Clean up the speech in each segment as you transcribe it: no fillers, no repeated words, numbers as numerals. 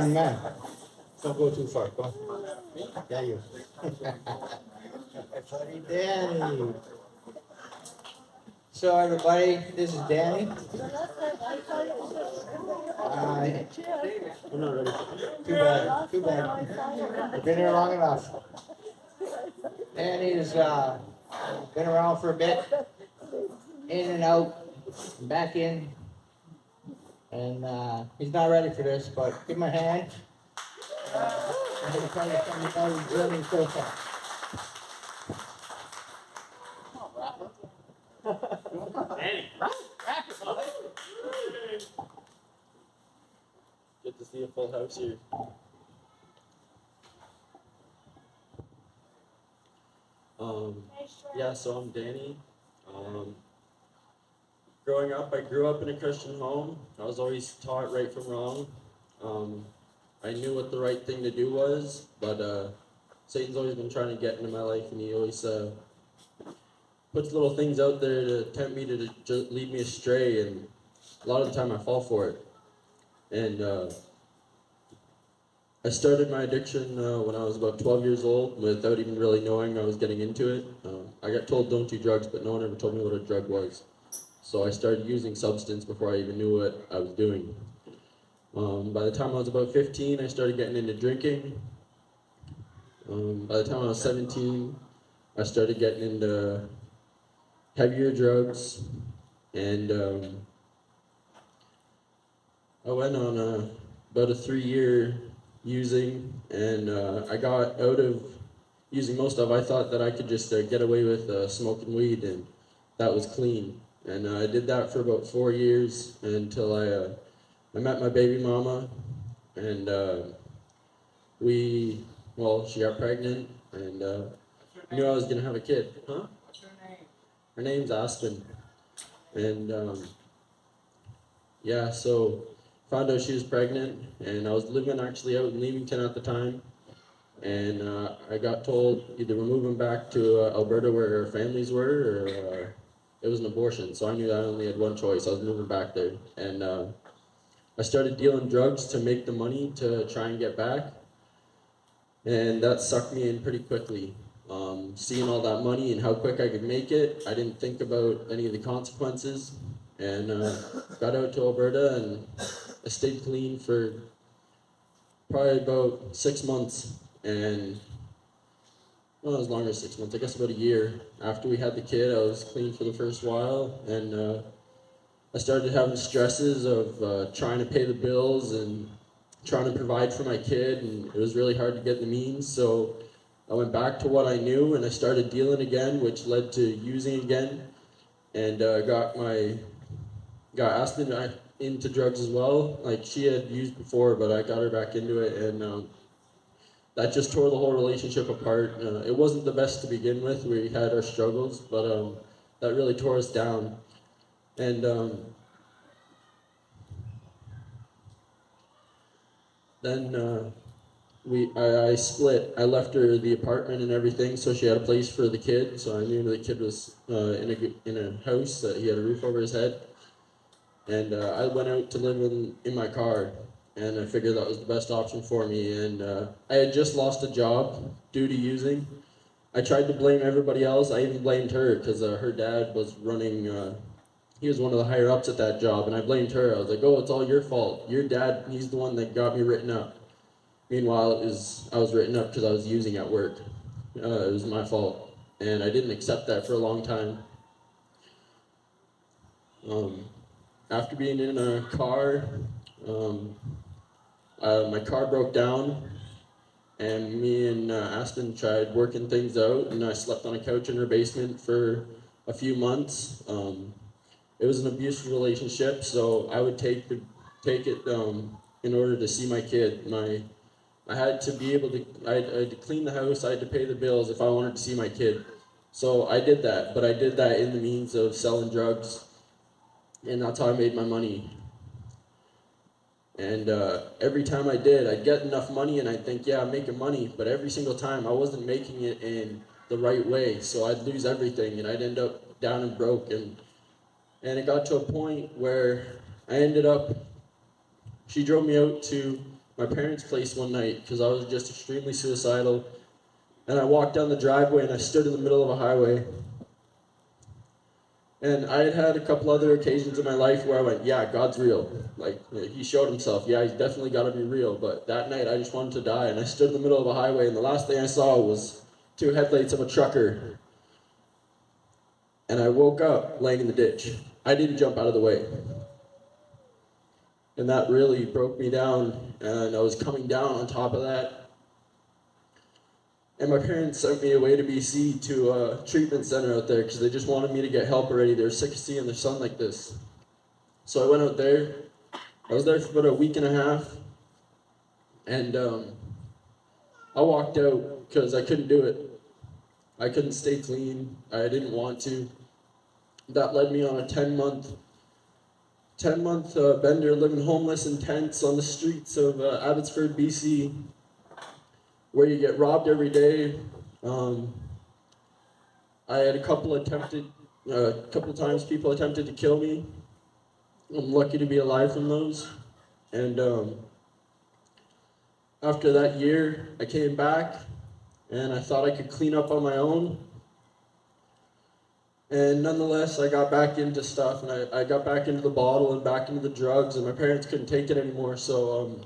young man. Don't go too far. Go on. Yeah, you. Buddy Danny. So everybody, this is Danny. I'm not ready. Too bad. Too bad. I've been here long enough. Danny's been around for a bit, in and out, back in, and he's not ready for this. But give him a hand. I'm going to tell you something about his journey so far. Good to see a full house here. Yeah, so I'm Danny. Growing up, I grew up in a Christian home. I was always taught right from wrong. I knew what the right thing to do was, but Satan's always been trying to get into my life, and he always puts little things out there to tempt me to just lead me astray, and a lot of the time I fall for it. And I started my addiction when I was about 12 years old without even really knowing I was getting into it. I got told don't do drugs, but no one ever told me what a drug was. So I started using substance before I even knew what I was doing. By the time I was about 15, I started getting into drinking. By the time I was 17, I started getting into heavier drugs, and I went on about a 3-year using, and I got out of using most of. I thought that I could just get away with smoking weed, and that was clean. And I did that for about 4 years until I met my baby mama, and she got pregnant, and knew I was gonna have a kid. Huh? What's her name? Her name's Aspen, and yeah, so found out she was pregnant, and I was living actually out in Leamington at the time, and I got told either we're moving back to Alberta where our families were, or it was an abortion. So I knew I only had one choice. I was moving back there, and I started dealing drugs to make the money to try and get back, and that sucked me in pretty quickly. Seeing all that money and how quick I could make it, I didn't think about any of the consequences, and got out to Alberta, and I stayed clean for probably about 6 months, and well, it was longer than 6 months, I guess about a year. After we had the kid, I was clean for the first while, and I started having stresses of trying to pay the bills and trying to provide for my kid, and it was really hard to get the means, so I went back to what I knew, and I started dealing again, which led to using again, and got Aspen into drugs as well. Like, she had used before, but I got her back into it, and that just tore the whole relationship apart. It wasn't the best to begin with. We had our struggles, but that really tore us down. And then I split. I left her the apartment and everything, so she had a place for the kid. So I knew the kid was in a house that he had a roof over his head. And I went out to live in my car, and I figured that was the best option for me. And I had just lost a job due to using. I tried to blame everybody else. I even blamed her because her dad was running. He was one of the higher ups at that job, and I blamed her. I was like, "Oh, it's all your fault. Your dad, he's the one that got me written up." Meanwhile, I was written up because I was using at work. It was my fault, and I didn't accept that for a long time. After being in a car, my car broke down, and me and Aspen tried working things out, and I slept on a couch in her basement for a few months. It was an abusive relationship, so I would take it in order to see my kid. I had to be able to, I had to clean the house, I had to pay the bills if I wanted to see my kid. So I did that, but I did that in the means of selling drugs, and that's how I made my money. And every time I did, I'd get enough money and I'd think, yeah, I'm making money, but every single time I wasn't making it in the right way, so I'd lose everything and I'd end up down and broke. And it got to a point where I ended up, she drove me out to my parents' place one night because I was just extremely suicidal. And I walked down the driveway and I stood in the middle of a highway. And I had had a couple other occasions in my life where I went, yeah, God's real. Like, he showed himself. Yeah, he's definitely got to be real. But that night I just wanted to die. And I stood in the middle of a highway and the last thing I saw was 2 headlights of a trucker. And I woke up laying in the ditch. I didn't jump out of the way. And that really broke me down. And I was coming down on top of that. And my parents sent me away to BC to a treatment center out there because they just wanted me to get help already. They were sick of seeing their son like this. So I went out there. I was there for about a week and a half. And I walked out because I couldn't do it. I couldn't stay clean. I didn't want to. That led me on a 10-month bender, living homeless in tents on the streets of Abbotsford, BC, where you get robbed every day. I had a couple times people attempted to kill me. I'm lucky to be alive from those. And after that year, I came back and I thought I could clean up on my own. And nonetheless, I got back into stuff, and I got back into the bottle and back into the drugs, and my parents couldn't take it anymore, so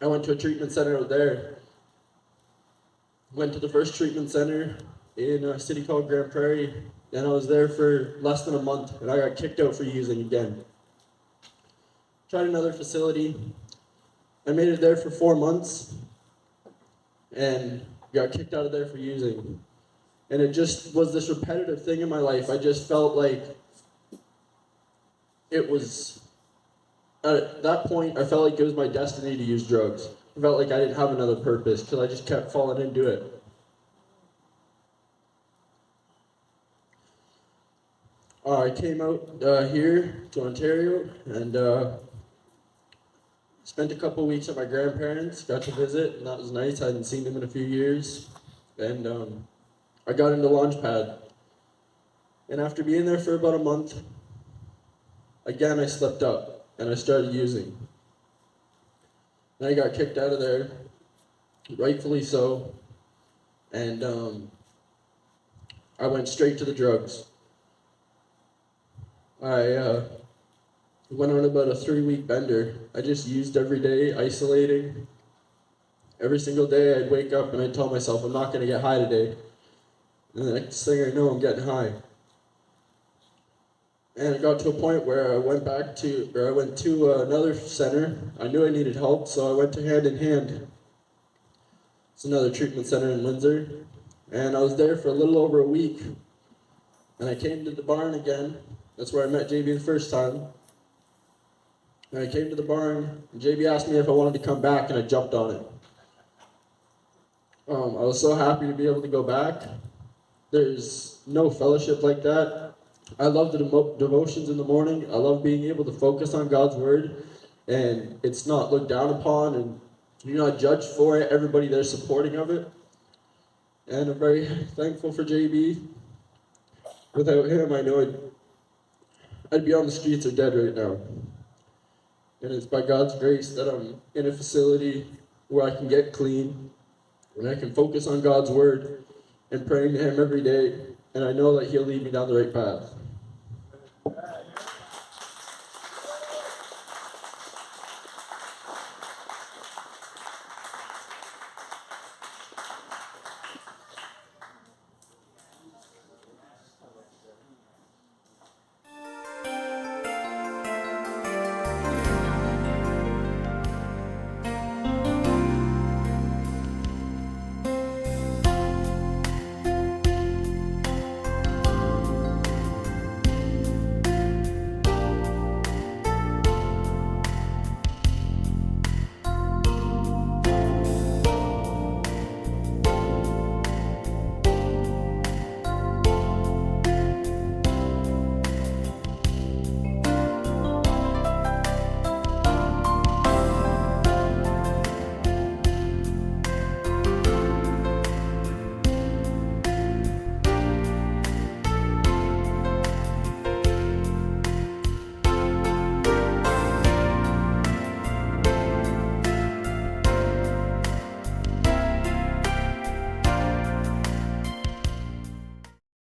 I went to a treatment center out there. Went to the first treatment center in a city called Grand Prairie, and I was there for less than a month, and I got kicked out for using again. Tried another facility. I made it there for 4 months, and got kicked out of there for using. And it just was this repetitive thing in my life. I just felt like it was, at that point, I felt like it was my destiny to use drugs. I felt like I didn't have another purpose because I just kept falling into it. I came out here to Ontario and spent a couple weeks at my grandparents', got to visit, and that was nice. I hadn't seen them in a few years. And I got into LaunchPad. And after being there for about a month, again I slipped up and I started using. And I got kicked out of there, rightfully so. And I went straight to the drugs. I went on about a 3-week bender. I just used every day, isolating. Every single day I'd wake up and I'd tell myself, I'm not going to get high today. And the next thing I know, I'm getting high. And it got to a point where I went to another center. I knew I needed help, so I went to Hand in Hand. It's another treatment center in Windsor. And I was there for a little over a week. And I came to the barn again. That's where I met JB the first time. And I came to the barn, and JB asked me if I wanted to come back, and I jumped on it. I was so happy to be able to go back. There's no fellowship like that. I love the devotions in the morning. I love being able to focus on God's word, and it's not looked down upon, and you're not judged for it. Everybody there's supporting of it. And I'm very thankful for JB. Without him, I know I'd be on the streets or dead right now. And it's by God's grace that I'm in a facility where I can get clean, and I can focus on God's word and praying to him every day, and I know that he'll lead me down the right path.